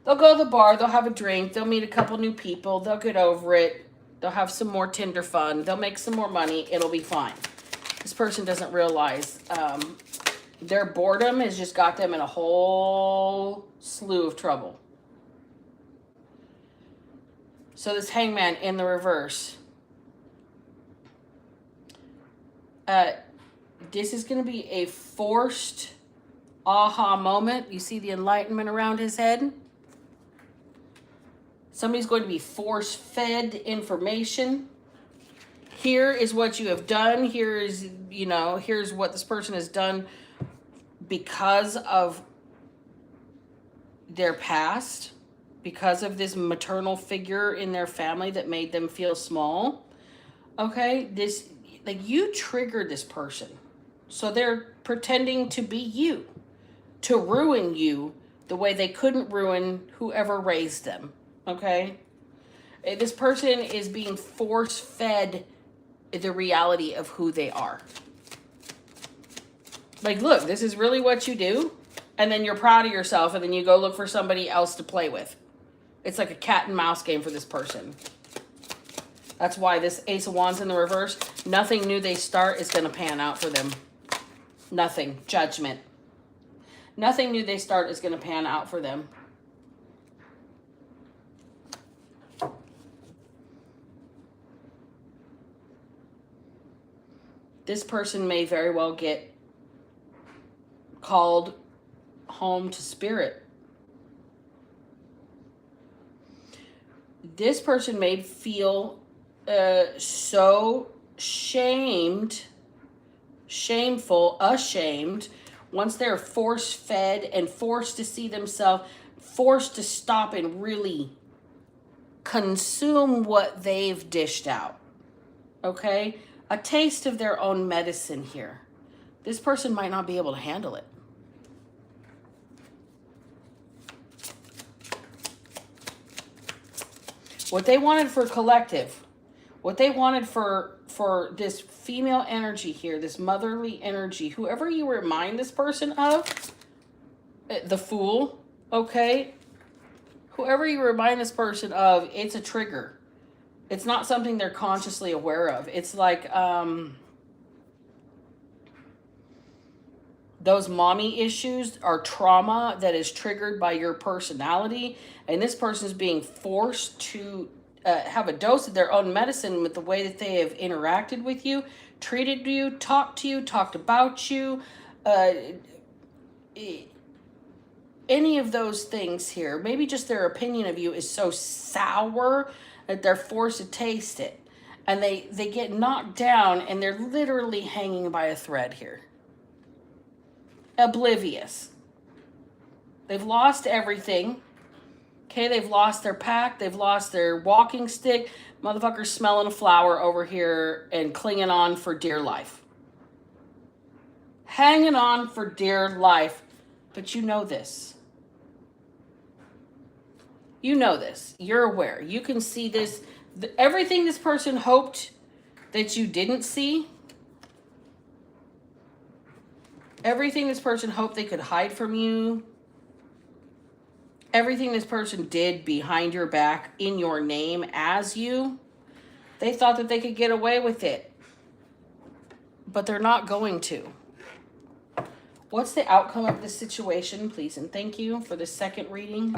They'll go to the bar. They'll have a drink. They'll meet a couple new people. They'll get over it. They'll have some more Tinder fun. They'll make some more money. It'll be fine. This person doesn't realize their boredom has just got them in a whole slew of trouble. So this Hangman in the reverse. This is going to be a forced aha moment. You see the enlightenment around his head? Somebody's going to be force-fed information. Here is what you have done. Here is, you know, here's what this person has done because of their past, because of this maternal figure in their family that made them feel small. Okay, this, like, you triggered this person. So they're pretending to be you, to ruin you the way they couldn't ruin whoever raised them. Okay, this person is being force-fed the reality of who they are. Like, look, this is really what you do. And then you're proud of yourself, and then you go look for somebody else to play with. It's like a cat and mouse game for this person. That's why this Ace of Wands in the reverse, nothing new they start is going to pan out for them. Nothing. Judgment. Nothing new they start is going to pan out for them. This person may very well get called home to spirit. This person may feel so shameful, ashamed, once they're force-fed and forced to see themselves, forced to stop and really consume what they've dished out. Okay? A taste of their own medicine here. This person might not be able to handle it. What they wanted for collective, what they wanted for this female energy here, this motherly energy, whoever you remind this person of, the Fool, okay? Whoever you remind this person of, it's a trigger. It's not something they're consciously aware of. It's like those mommy issues are trauma that is triggered by your personality, and this person is being forced to have a dose of their own medicine with the way that they have interacted with you, treated you, talked about you, any of those things here. Maybe just their opinion of you is so sour that they're forced to taste it, and they get knocked down, and they're literally hanging by a thread here. Oblivious. They've lost everything. Okay, they've lost their pack. They've lost their walking stick. Motherfucker's smelling a flower over here and clinging on for dear life. Hanging on for dear life. But you know this. You know this. You're aware. You can see this. Everything this person hoped that you didn't see. Everything this person hoped they could hide from you. Everything this person did behind your back in your name as you. They thought that they could get away with it. But they're not going to. What's the outcome of this situation, please? And thank you for the second reading.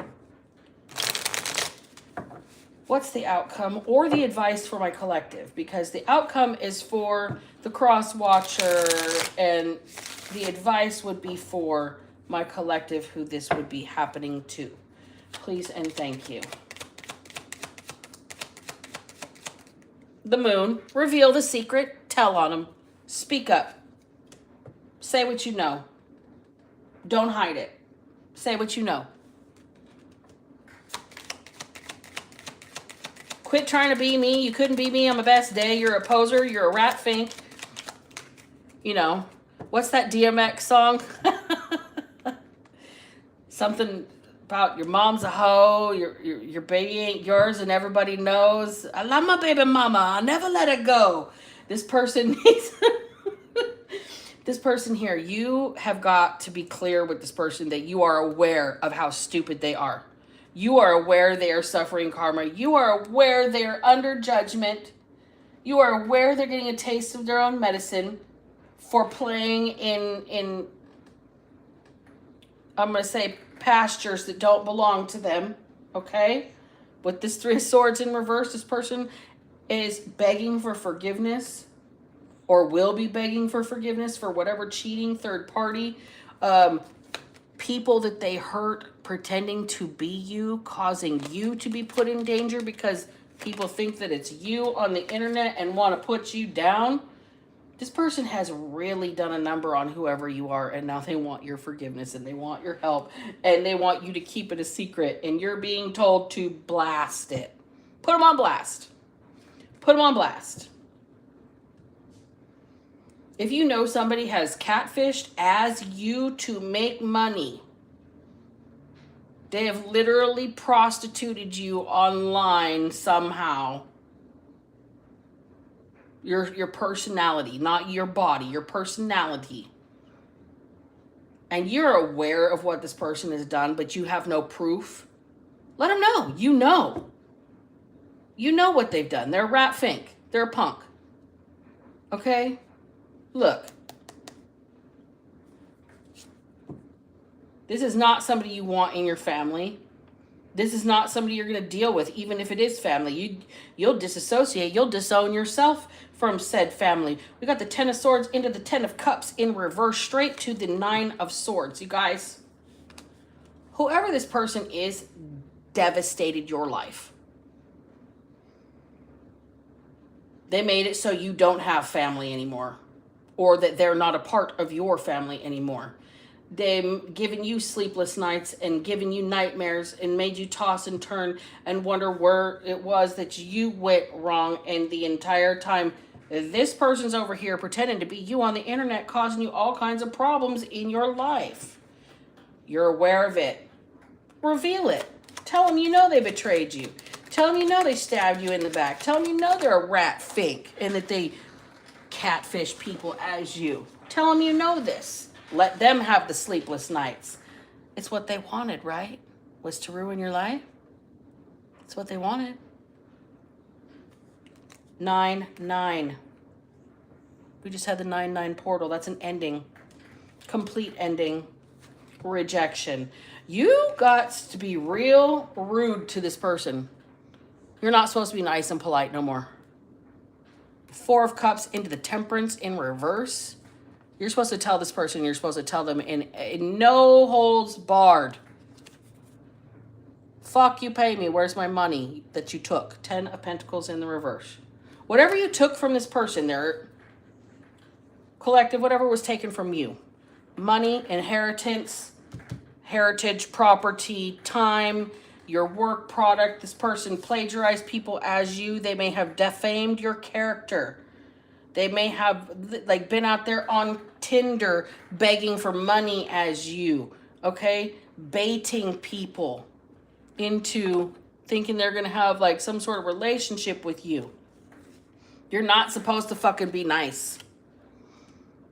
What's the outcome or the advice for my collective? Because the outcome is for the cross watcher, and the advice would be for my collective who this would be happening to. Please and thank you. The Moon. Reveal the secret. Tell on them. Speak up. Say what you know. Don't hide it. Say what you know. Quit trying to be me. You couldn't be me on my best day. You're a poser. You're a rat fink. You know, what's that DMX song? Something about your mom's a hoe, your baby ain't yours, and everybody knows. I love my baby mama. I'll never let her go. This person needs... This person here, you have got to be clear with this person that you are aware of how stupid they are. You are aware they are suffering karma. You are aware they are under judgment. You are aware they're getting a taste of their own medicine for playing in I'm going to say, pastures that don't belong to them, okay? With this Three of Swords in reverse, this person is begging for forgiveness, or will be begging for forgiveness for whatever cheating third party, people that they hurt, pretending to be you, causing you to be put in danger because people think that it's you on the internet and want to put you down. This person has really done a number on whoever you are, and now they want your forgiveness, and they want your help, and they want you to keep it a secret, and you're being told to blast it. Put them on blast. Put them on blast. If you know somebody has catfished as you to make money, they have literally prostituted you online somehow. Your personality, not your body, your personality. And you're aware of what this person has done, but you have no proof. Let them know. You know. You know what they've done. They're a rat fink. They're a punk. Okay? Look. This is not somebody you want in your family. This is not somebody you're going to deal with, even if it is family. You'll disassociate. You'll disown yourself from said family. We got the 10 of Swords into the 10 of Cups in reverse, straight to the 9 of Swords. You guys, whoever this person is, devastated your life. They made it so you don't have family anymore, or that they're not a part of your family anymore. They've given you sleepless nights and given you nightmares and made you toss and turn and wonder where it was that you went wrong. And the entire time, this person's over here pretending to be you on the internet, causing you all kinds of problems in your life. You're aware of it. Reveal it. Tell them you know they betrayed you. Tell them you know they stabbed you in the back. Tell them you know they're a rat fink and that they catfish people as you. Tell them you know this. Let them have the sleepless nights. It's what they wanted, right? Was to ruin your life. It's what they wanted. 9-9. We just had the 9-9 portal. That's an ending. Complete ending. Rejection. You got to be real rude to this person. You're not supposed to be nice and polite no more. 4 of Cups into the Temperance in reverse. You're supposed to tell this person, you're supposed to tell them in no holds barred. Fuck you, pay me. Where's my money that you took? 10 of Pentacles in the reverse. Whatever you took from this person, their collective, whatever was taken from you. Money, inheritance, heritage, property, time, your work product. This person plagiarized people as you. They may have defamed your character. They may have like been out there on Tinder begging for money as you, okay? Baiting people into thinking they're going to have like some sort of relationship with you. You're not supposed to fucking be nice.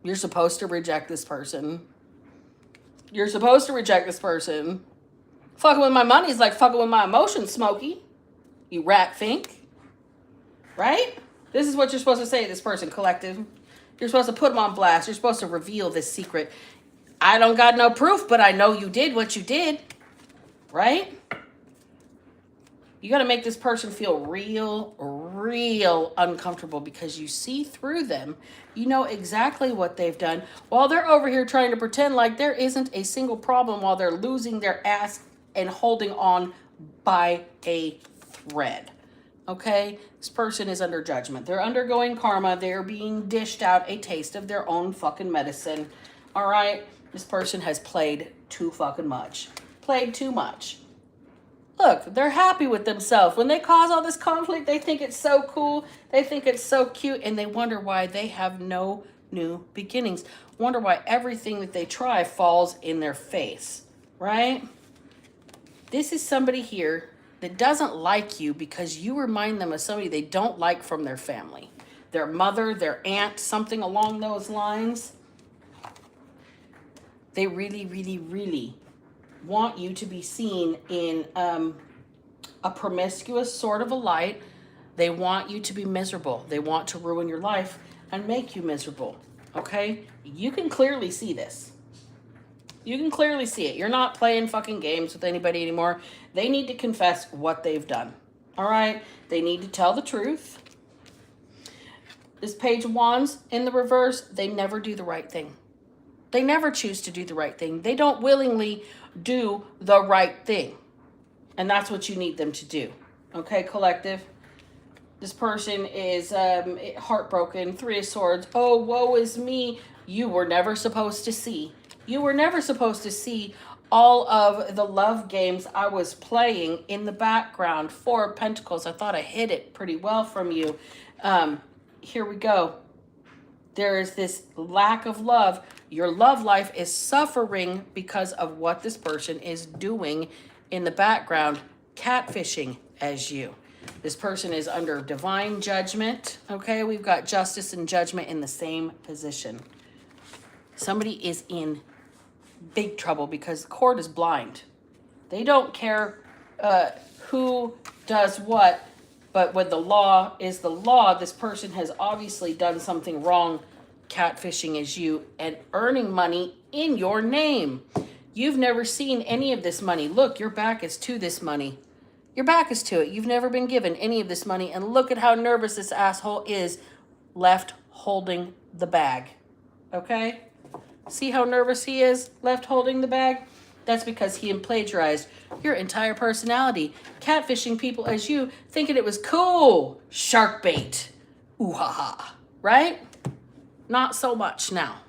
You're supposed to reject this person. You're supposed to reject this person. Fucking with my money is like fucking with my emotions, Smokey. You rat fink. Right? This is what you're supposed to say to this person, collective. You're supposed to put them on blast. You're supposed to reveal this secret. I don't got no proof, but I know you did what you did. Right? You got to make this person feel real uncomfortable because you see through them. You know exactly what they've done. While they're over here trying to pretend like there isn't a single problem while they're losing their ass and holding on by a thread. Okay? This person is under judgment. They're undergoing karma. They're being dished out a taste of their own fucking medicine. All right? This person has played too fucking much. Played too much. Look, they're happy with themselves. When they cause all this conflict, they think it's so cool. They think it's so cute. And they wonder why they have no new beginnings. Wonder why everything that they try falls in their face. Right? This is somebody here that doesn't like you because you remind them of somebody they don't like from their family. Their mother, their aunt, something along those lines. They really want you to be seen in a promiscuous sort of a light. They want you to be miserable. They want to ruin your life and make you miserable. Okay? You can clearly see this. You can clearly see it. You're not playing fucking games with anybody anymore. They need to confess what they've done. All right? They need to tell the truth. This Page of Wands in the reverse, they never do the right thing. They never choose to do the right thing. They don't willingly do the right thing. And that's what you need them to do. Okay, collective? This person is heartbroken. 3 of Swords. Oh, woe is me. You were never supposed to see. You were never supposed to see all of the love games I was playing in the background. 4 of Pentacles. I thought I hid it pretty well from you. Here we go. There is this lack of love. Your love life is suffering because of what this person is doing in the background, catfishing as you. This person is under divine judgment. Okay, we've got justice and judgment in the same position. Somebody is in big trouble because the court is blind. They don't care who does what, but when the law is the law, this person has obviously done something wrong, catfishing as you and earning money in your name. You've never seen any of this money. Look, your back is to this money. Your back is to it. You've never been given any of this money. And look at how nervous this asshole is left holding the bag. Okay? See how nervous he is left holding the bag? That's because he plagiarized your entire personality. Catfishing people as you, thinking it was cool. Shark bait. Ooh ha ha. Right? Not so much now.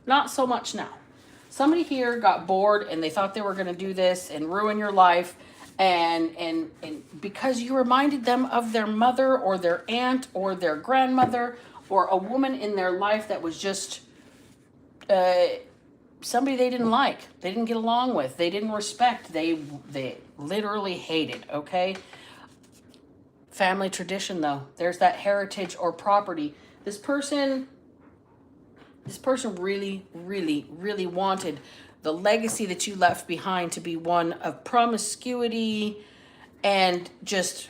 Not so much now. Somebody here got bored and they thought they were going to do this and ruin your life. And because you reminded them of their mother or their aunt or their grandmother or a woman in their life that was just somebody they didn't like, they didn't get along with, they didn't respect, they literally hated, okay? Family tradition, though. There's that heritage or property. This person really, really, really wanted the legacy that you left behind to be one of promiscuity and just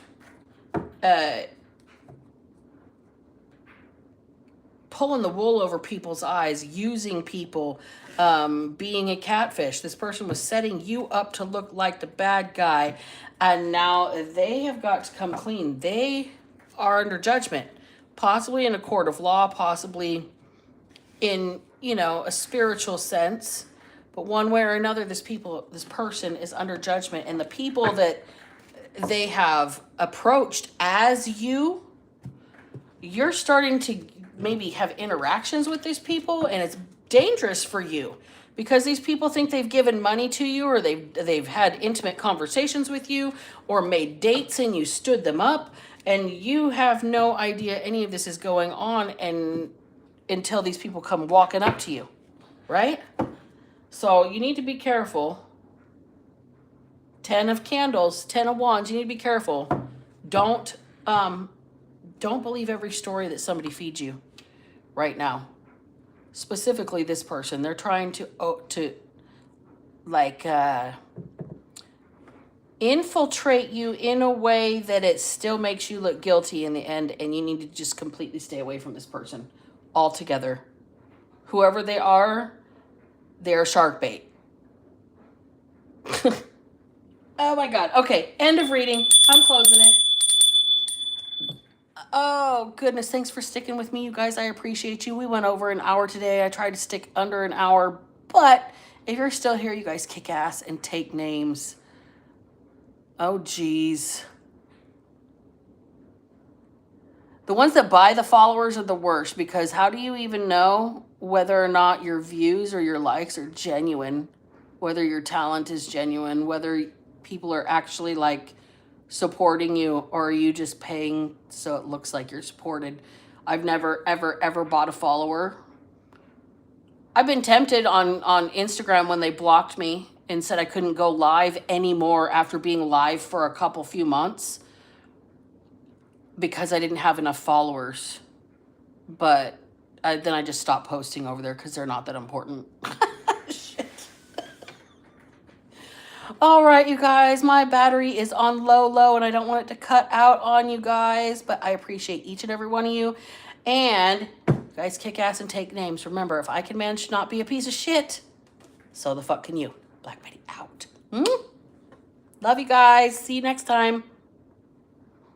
pulling the wool over people's eyes, using people, being a catfish. This person was setting you up to look like the bad guy, and now they have got to come clean. They are under judgment, possibly in a court of law, possibly in, a spiritual sense. But one way or another, this person is under judgment. And the people that they have approached as you're starting to maybe have interactions with these people, and it's dangerous for you because these people think they've given money to you, or they've had intimate conversations with you, or made dates and you stood them up, and you have no idea any of this is going on until these people come walking up to you, right? So you need to be careful. 10 of candles, 10 of wands, you need to be careful. Don't believe every story that somebody feeds you right now. Specifically this person, they're trying to infiltrate you in a way that it still makes you look guilty in the end, and you need to just completely stay away from this person altogether. Whoever they are, they're shark bait. Oh my God. Okay, end of reading. I'm closing it. Oh, goodness. Thanks for sticking with me, you guys. I appreciate you. We went over an hour today. I tried to stick under an hour. But if you're still here, you guys kick ass and take names. Oh, geez. The ones that buy the followers are the worst, because how do you even know whether or not your views or your likes are genuine, whether your talent is genuine, whether people are actually supporting you, or are you just paying so it looks like you're supported? I've never, ever, ever bought a follower. I've been tempted on Instagram when they blocked me and said I couldn't go live anymore after being live for a few months because I didn't have enough followers. But then I just stopped posting over there because they're not that important. Shit. All right, you guys, my battery is on low, and I don't want it to cut out on you guys, but I appreciate each and every one of you. And you guys kick ass and take names. Remember, if I can manage to not be a piece of shit, so the fuck can you. Black Betty out. Love you guys. See you next time.